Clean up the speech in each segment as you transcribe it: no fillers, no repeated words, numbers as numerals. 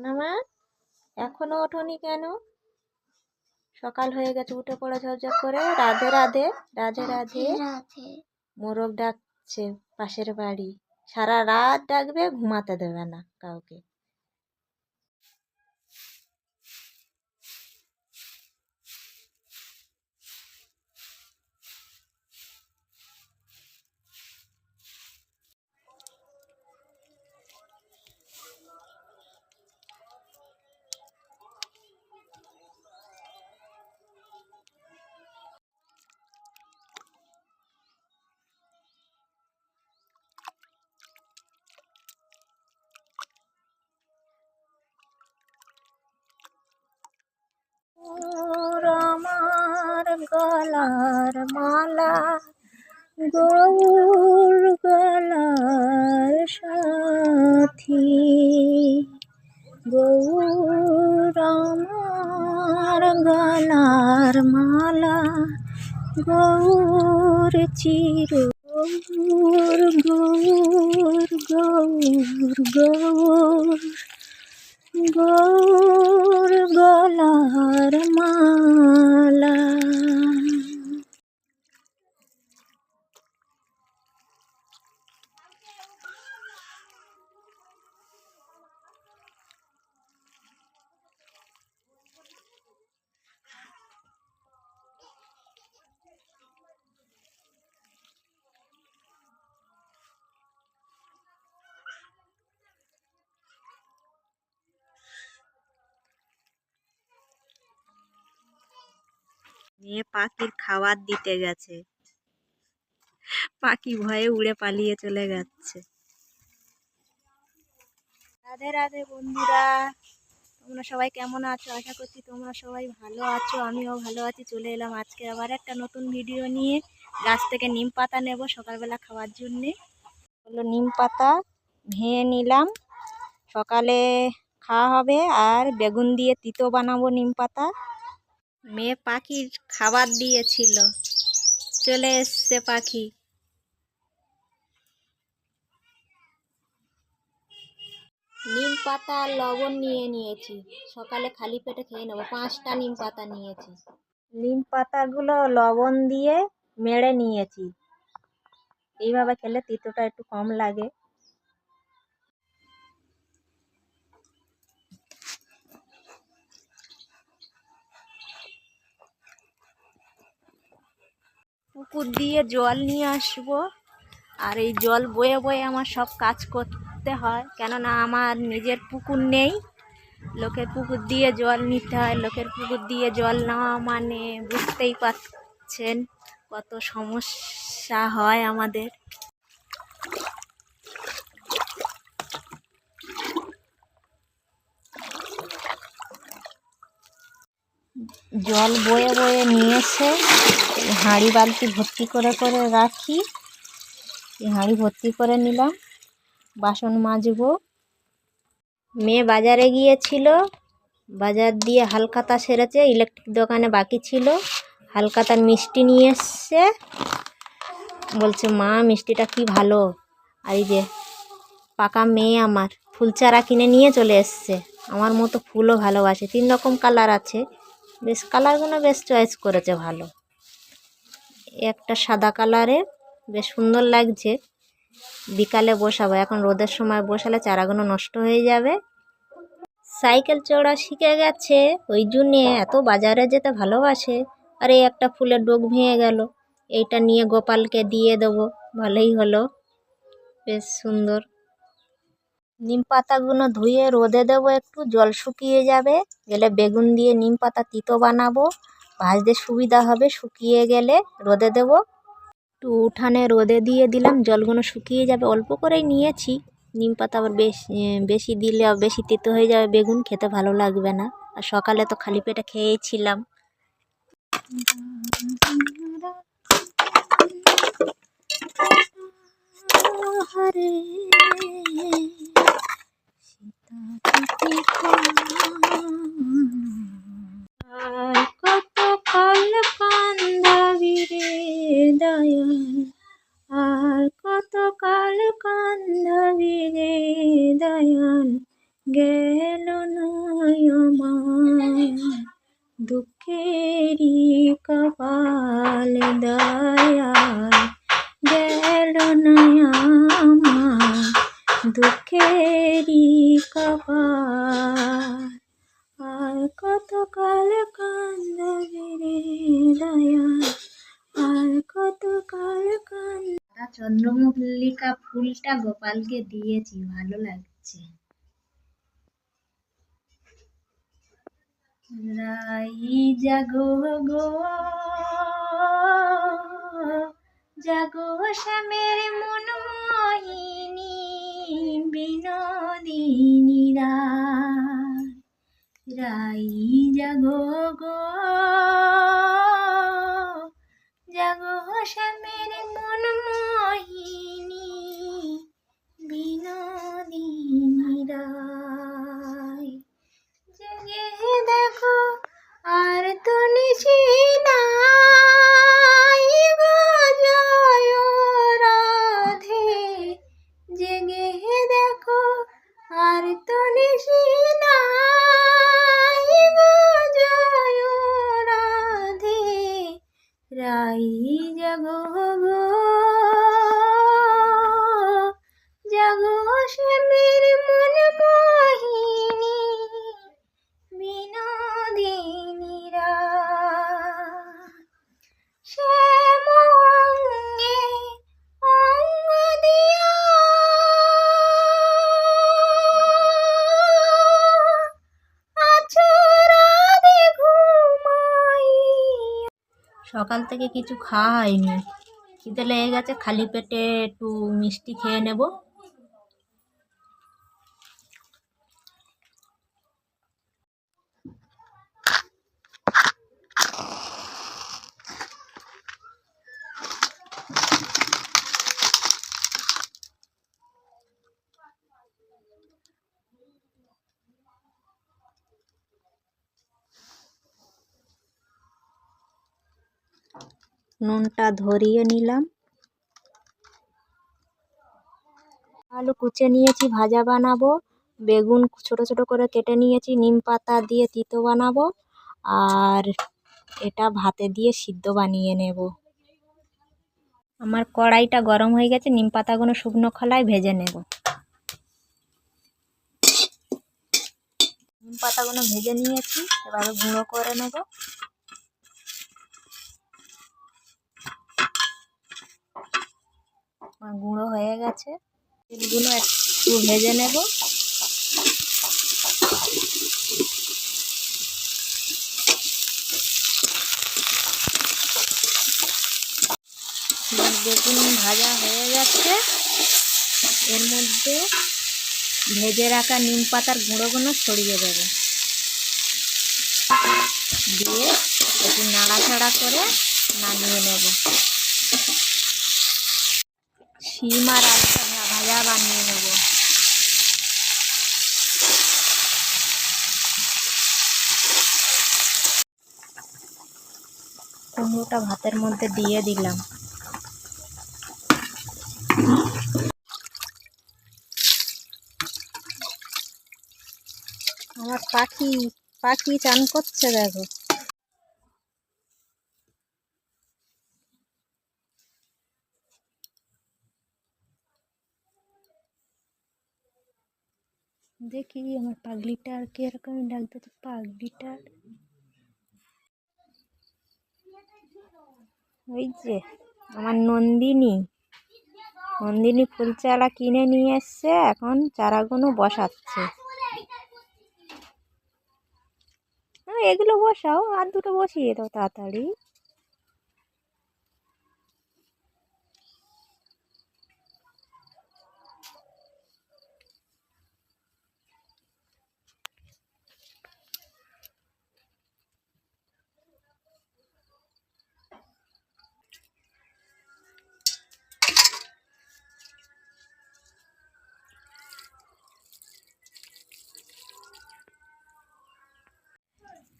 সোনামা, এখনো ওঠোনি কেন? সকাল হয়ে গেছে, উঠে পড়ে ঝরঝর করে। রাধে রাধে। রাধে রাধে। মোরগ ডাকছে পাশের বাড়ি, সারা রাত ডাকবে, ঘুমাতে দেবে না কাউকে। আমার গলার মালা, গৌর গলার সাথী, গৌর আমার গলার মালা, গৌর চির গৌর গৌর গৌর গৌর গৌর গলার মালা। মেয়ে পাখির খাবার দিতে গেছে, পাখি ভয়ে উড়ে পালিয়ে চলে যাচ্ছে। রাধে রাধে বন্ধুরা, তোমরা সবাই কেমন আছো? আশা করছি তোমরা সবাই ভালো আছো, আমিও ভালো আছি। চলে এলাম আজকে আবার একটা নতুন ভিডিও নিয়ে। গাছ থেকে নিম পাতা নেব সকালবেলা খাওয়ার জন্যে। হলো নিম পাতা ভেঙে নিলাম, সকালে খাওয়া হবে। আর বেগুন দিয়ে তিতো বানাবো নিম পাতা। মেয়ে পাখির খাবার দিয়েছিল, চলে এসছে পাখি। নিম পাতা আর লবণ নিয়ে নিয়েছি, সকালে খালি পেটে খেয়ে নেবো। 5টা নিম পাতা নিয়েছি। নিম পাতাগুলো লবণ দিয়ে মেরে নিয়েছি, এইভাবে খেলে তিতোটা একটু কম লাগে। পুকুর দিয়ে জল নিয়ে আসবো, আর এই জল বয়ে বয়ে আমার সব কাজ করতে হয়, কেননা আমার নিজের পুকুর নেই। লোকের পুকুর দিয়ে জল নিতে হয়। লোকের পুকুর দিয়ে জল নেওয়া মানে বুঝতেই পারছেন কত সমস্যা হয় আমাদের। জল বয়ে বয়ে নিয়ে এসে হাঁড়ি বালতি ভর্তি করে করে রাখি। এই হাঁড়ি ভর্তি করে নিলাম, বাসন মাজবো। মেয়ে বাজারে গিয়েছিল, বাজার দিয়ে হালখাতা সেরেছে, ইলেকট্রিক দোকানে বাকি ছিল। হালখাতার মিষ্টি নিয়ে এসছে, বলছে মা মিষ্টিটা কি ভালো। আর এই যে পাকা মেয়ে আমার ফুল চারা কিনে নিয়ে চলে এসছে। আমার মতো ফুলও ভালোবাসে, 3 রকম কালার আছে, বেশ কালারগুলো বেশ চয়েস করেছে ভালো। একটা সাদা কালারের, বেশ সুন্দর লাগছে। বিকালে বসাবো, এখন রোদের সময় বসালে চারাগুলো নষ্ট হয়ে যাবে। সাইকেল চড়া শিখে গেছে, ওই জন্যে এত বাজারে যেতে ভালোবাসে। আর এই একটা ফুলের ডোক ভেঙে গেল, এইটা নিয়ে গোপালকে দিয়ে দেবো, ভালোই হলো, বেশ সুন্দর। নিম পাতাগুলো ধুয়ে রোদে দেবো, একটু জল শুকিয়ে যাবে, গেলে বেগুন দিয়ে নিম পাতা তিতো বানাবো, ভাজতে সুবিধা হবে। শুকিয়ে গেলে রোদে দেবো। একটু উঠানে রোদে দিয়ে দিলাম, জলগুলো শুকিয়ে যাবে। অল্প করেই নিয়েছি, নিম পাতা আবার বেশি দিলে বেশি তিতো হয়ে যাবে, বেগুন খেতে ভালো লাগবে না। আর সকালে তো খালি পেটে খেয়েছিলাম। হরে আর কত কাল কান্দাবি রে দয়াল, আর কত কাল কান্দাবি রে দয়াল, গেল না দুঃখেরই কপাল দয়াল গেল না আমার, দুঃখেরই কপাল। আর কতকাল কান্দবে রে দয়াল, আর কতকাল কান্দ। চন্দ্রমল্লিকা ফুলটা গোপালকে দিয়েছি, ভালো লাগছে। রাই জাগো গো, জাগো শ্যামের মন মোহিনী, বিনোদিনী রাই জাগো গো, জাগো শ্যামের মন মোহিনী, বিনোদিনী রায়। জেগে দেখো আর তো নিশি নাই গো জয় রাধে, জেগে দেখো আর তো নিশি নাই গো জয় রাধে, রাই জাগো গো, জাগো শ্যামের মন মোহিনী, বিনোদিনী শ্যাম অঙ্গে অঙ্গ দিয়া, সকাল থেকে কিছু খাওয়া হয়নি, খিদে লেগে গেছে, খালি পেটে একটু মিষ্টি খেয়ে নেব। নুনটা ধরিয়ে নিলাম, আলু কুচে নিয়েছি, ভাজা বানাবো। বেগুন ছোট ছোট করে কেটে নিয়েছি, নিম পাতা দিয়ে তিতো বানাবো। আর এটা ভাতে দিয়ে সিদ্ধ বানিয়ে নেব। আমার কড়াইটা গরম হয়ে গেছে, নিম পাতাগুলো শুকনো খোলায় ভেজে নেব। নিম পাতাগুলো ভেজে নিয়েছি, এবার গুঁড়ো করে নেব। গুঁড়ো হয়ে গেছে, এগুলো একটু ভেজে নেব। বেগুন ভাজা হয়ে গেছে, এর মধ্যে ভেজে রাখা নিম পাতার গুঁড়োগুলো ছড়িয়ে দেব, দিয়ে একটু নাড়াচাড়া করে নামিয়ে নেব। শিম আর আলুটা ভাজা বানিয়ে নেব। কুমড়োটা ভাতের মধ্যে দিয়ে দিলাম। আমার পাখি পাখি চান করছে, দেখো। দেখি আমার পাগলিটা আর কিরকম ডাকতে, তো পাগলিটা ওই যে আমার নন্দিনী ফুল চারা কিনে নিয়ে এসছে, এখন চারাগুলো বসাচ্ছে। এগুলো বসাও, আর দুটো বসিয়ে দাও তাড়াতাড়ি।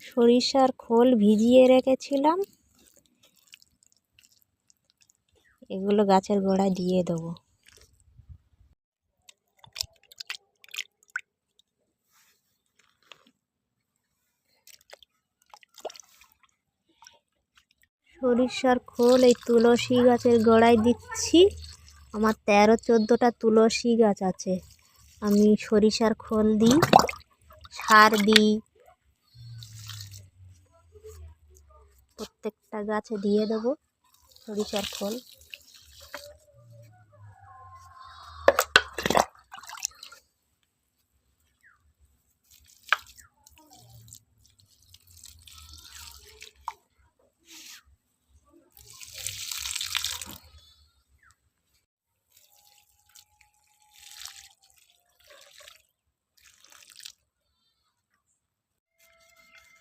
সরিষার খোল ভিজিয়ে রেখেছিলাম, এগুলো গাছের গোড়ায় দিয়ে দেবো। সরিষার খোল এই তুলসী গাছের গোড়ায় দিচ্ছি। আমার 13-14টা তুলসী গাছ আছে। আমি সরিষার খোল দিই, সার দিই, প্রত্যেকটা গাছে দিয়ে দেবো সরিষার খোল।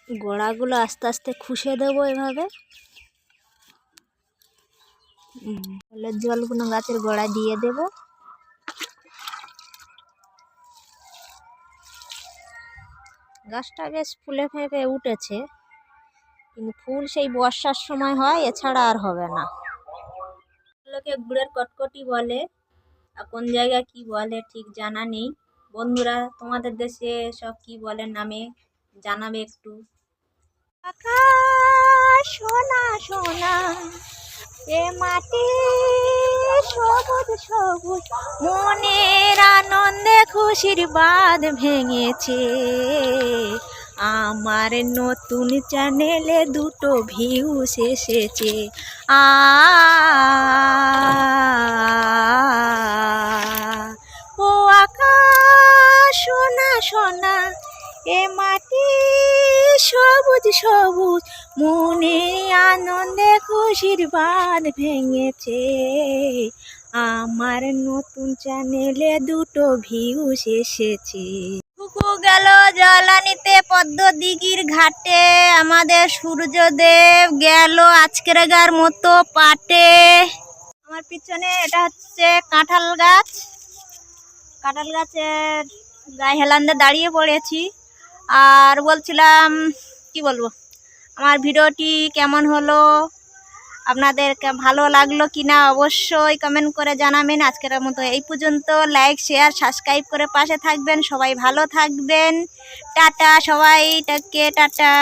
গোড়াগুলো আস্তে আস্তে খুশে দেবো এভাবে। খোলের জলগুলো গাছের গোড়ায় দিয়ে দেব। গাছটা বেশ ফুলে ফেঁপে উঠেছে, কিন্তু ফুল সেই বর্ষার সময় হয়, এছাড়া আর হবে না। লোকে গুড়ের কটকটি বলে, আর কোন জায়গায় কি বলে ঠিক জানা নেই। বন্ধুরা, তোমাদের দেশে সব কি বলে নামে জানাবে একটু। আকাশ সোনা সোনা, এ মাটি সবুজ সবুজ, মনের আনন্দে খুশির বাঁধ ভেঙেছে। আমার নতুন চ্যানেলে 2টো ভিউস এসেছে। ও আকাশ সোনা সোনা, এ মাটি সবুজ সবুজ, মনে আনন্দে খুশির বাঁধ ভেঙেছে। আমার নতুন চ্যানেলে 2টো ভিউস এসেছে। কুকু গেল জল আনিতে পদ্ম দিঘির ঘাটে, আমাদের সূর্যদেব গেল আজকেরকার মতো পাটে। আমার পিছনে এটা হচ্ছে কাঁঠাল গাছ। কাঁঠাল গাছের গায়ে হেলান্দে দাঁড়িয়ে পড়েছি। আর বলছিলাম, কি বলবো, আমার ভিডিওটি কেমন হলো, আপনাদের ভালো লাগলো কিনা অবশ্যই কমেন্ট করে জানাবেন। আজকের মতো এই পর্যন্ত। লাইক শেয়ার সাবস্ক্রাইব করে পাশে থাকবেন। সবাই ভালো থাকবেন। টাটা, সবাই টাটা।